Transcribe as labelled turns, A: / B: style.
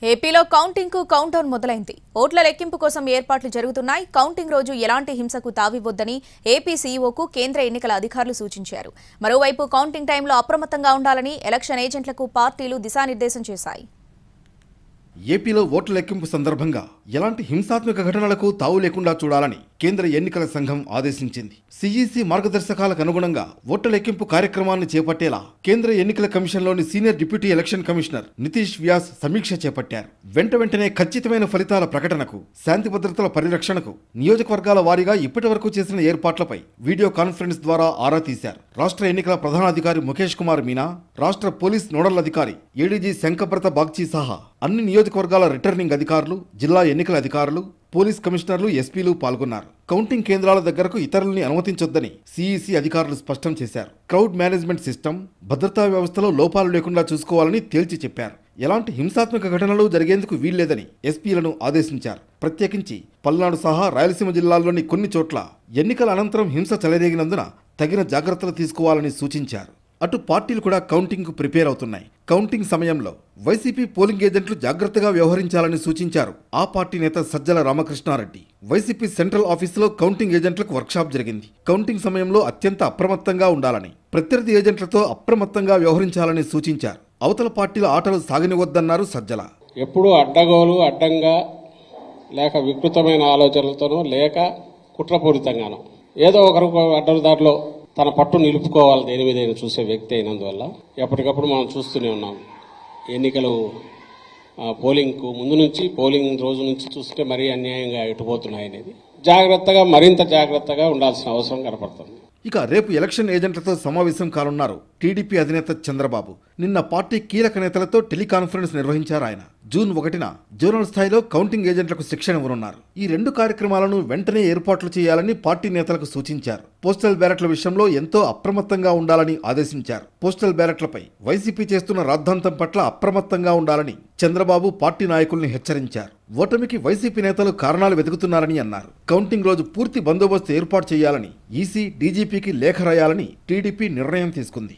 A: ఏపీలో కౌంటింగ్ కు కౌంటౌన్ మొదలైంది. ఓట్ల లెక్కింపు కోసం ఏర్పాట్లు జరుగుతున్నాయి. కౌంటింగ్ రోజు ఎలాంటి హింసకు తావివ్వొద్దని ఏపీ సీఈఓకు కేంద్ర ఎన్నికల అధికారులు సూచించారు. మరోవైపు కౌంటింగ్ టైంలో అప్రమత్తంగా ఉండాలని ఎలక్షన్ ఏజెంట్లకు పార్టీలు దిశానిర్దేశం చేశాయి.
B: ఏపీలో ఓట్ల లెక్కింపు సందర్భంగా ఎలాంటి హింసాత్మక ఘటనలకు తావు లేకుండా చూడాలని కేంద్ర ఎన్నికల సంఘం ఆదేశించింది. సిఈసి మార్గదర్శకాలకు అనుగుణంగా ఓట్ల లెక్కింపు కార్యక్రమాన్ని చేపట్టేలా కేంద్ర ఎన్నికల కమిషన్లోని senior deputy election commissioner Nitish Vyas సమీక్ష చేపట్టారు. వెంటనే ఖచ్చితమైన ఫలితాల ప్రకటనకు, శాంతి భద్రతల పరిరక్షణకు నియోజకవర్గాల వారీగా ఇప్పటివరకు చేసిన ఏర్పాట్లపై వీడియో కాన్ఫరెన్స్ ద్వారా ఆరా తీశారు. రాష్ట్ర ఎన్నికల ప్రధానాధికారి ముఖేష్ కుమార్ మీనా, రాష్ట్ర పోలీస్ నోడల్ అధికారి ఏడీజీ శంకబ్రత బాగ్చి సహా అన్ని నియోజకవర్గాల రిటర్నింగ్ అధికారులు, జిల్లా ఎన్నికల అధికారులు, పోలీస్ కమిషనర్లు, ఎస్పీలు పాల్గొన్నారు. కౌంటింగ్ కేంద్రాల దగ్గరకు ఇతరులని అనుమతించొద్దని సిఈసి అధికారులు స్పష్టం చేశారు. క్రౌడ్ మేనేజ్మెంట్ సిస్టమ్, భద్రతా వ్యవస్థలో లోపాలు లేకుండా చూసుకోవాలని తేల్చి చెప్పారు. ఎలాంటి హింసాత్మక ఘటనలు జరిగేందుకు వీల్లేదని ఎస్పీలను ఆదేశించారు. ప్రత్యేకించి పల్నాడు సహా రాయలసీమ జిల్లాల్లోని కొన్ని చోట్ల ఎన్నికల అనంతరం హింస చెలరేగినందున తగిన జాగ్రత్తలు తీసుకోవాలని సూచించారు. అటు పార్టీలు కూడా కౌంటింగ్ కు ప్రిపేర్ అవుతున్నాయి. కౌంటింగ్ సమయంలో వైసీపీ పోలింగ్ ఏజెంట్లు జాగ్రత్తగా వ్యవహరించాలని సూచించారు ఆ పార్టీ నేత సజ్జల రామకృష్ణారెడ్డి. వైసీపీ సెంట్రల్ ఆఫీసులో కౌంటింగ్ ఏజెంట్లకు వర్క్షాప్ జరిగింది. కౌంటింగ్ సమయంలో అత్యంత అప్రమత్తంగా ఉండాలని, ప్రత్యర్థి ఏజెంట్లతో అప్రమత్తంగా వ్యవహరించాలని సూచించారు. అవతల పార్టీల ఆటలు సాగనివద్దన్నారు సజ్జల.
C: ఎప్పుడూ అడ్డంగా లేక వికృతమైన ఆలోచనలతోనో లేక కుట్రపూరితంగానో ఏదో ఒకరు అడ్డదారిలో తన పట్టు నిలుపుకోవాలి దేని మీద చూసే వ్యక్తి అయినందువల్ల ఎప్పటికప్పుడు మనం చూస్తూనే ఉన్నాం. ఎన్నికలు పోలింగ్కు ముందు నుంచి, పోలింగ్ రోజు నుంచి చూస్తే మరీ అన్యాయంగా ఎటుపోతున్నాయి అనేది మరింత జాగ్రత్తగా ఉండాల్సిన అవసరం కనపడుతుంది.
B: ఇక రేపు ఎలక్షన్ ఏజెంట్లతో సమావేశం కానున్నారు టీడీపీ అధినేత చంద్రబాబు. నిన్న పార్టీ కీలక నేతలతో టెలికాన్ఫరెన్స్ నిర్వహించారు ఆయన. జూన్ 1న జోనల్ స్థాయిలో కౌంటింగ్ ఏజెంట్లకు శిక్షణ ఇవ్వనున్నారు. ఈ 2 కార్యక్రమాలను వెంటనే ఏర్పాట్లు చేయాలని పార్టీ నేతలకు సూచించారు. పోస్టల్ బ్యాలెట్ల విషయంలో ఎంతో అప్రమత్తంగా ఉండాలని ఆదేశించారు. పోస్టల్ బ్యాలెట్లపై వైసీపీ చేస్తున్న రాద్ధాంతం పట్ల అప్రమత్తంగా ఉండాలని చంద్రబాబు పార్టీ నాయకుల్ని హెచ్చరించారు. ఓటమికి వైసీపీ నేతలు కారణాలు వెతుకుతున్నారని అన్నారు. కౌంటింగ్ రోజు పూర్తి బందోబస్తు ఏర్పాటు చేయాలని ఈసీ, డీజీపీకి లేఖ రాయాలని టీడీపీ నిర్ణయం తీసుకుంది.